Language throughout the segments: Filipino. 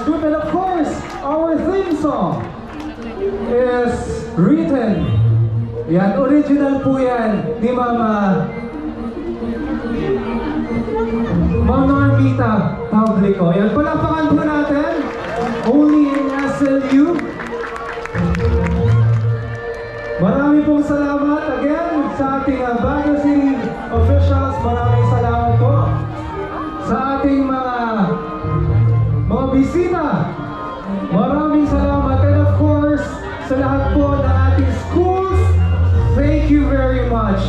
dance group. And of course, our theme song is written. Yan, original po yan ni Mama Normita Publico. Yan, palapakan po natin. Only in SLU. Marami pong salamat again sa ating Baguio City officials. Maraming salamat po sa ating mga bisita. Maraming salamat. And of course, sa lahat po ng ating schools, thank you very much.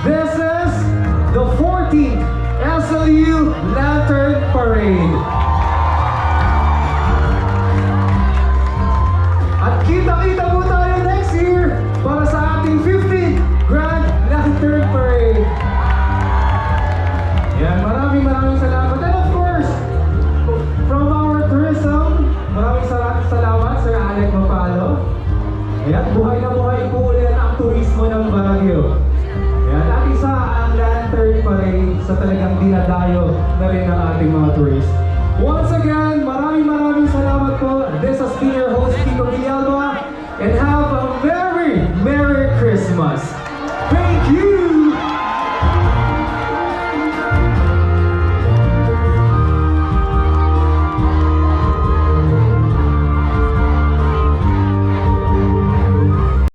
This is the 14th SLU Lantern Parade. At kita-kita po tayo next year para sa ating 15th Grand Lantern Parade. Yan, maraming salamat. And of course, from our tourism, maraming salamat Sir Alec Mapalo. Ayan, buhay na buhay po ulit ang turismo ng Baguio. Ayan, at isa ang Lantern Parade sa talagang dinadayo na rin ng ating mga tourists. Once again,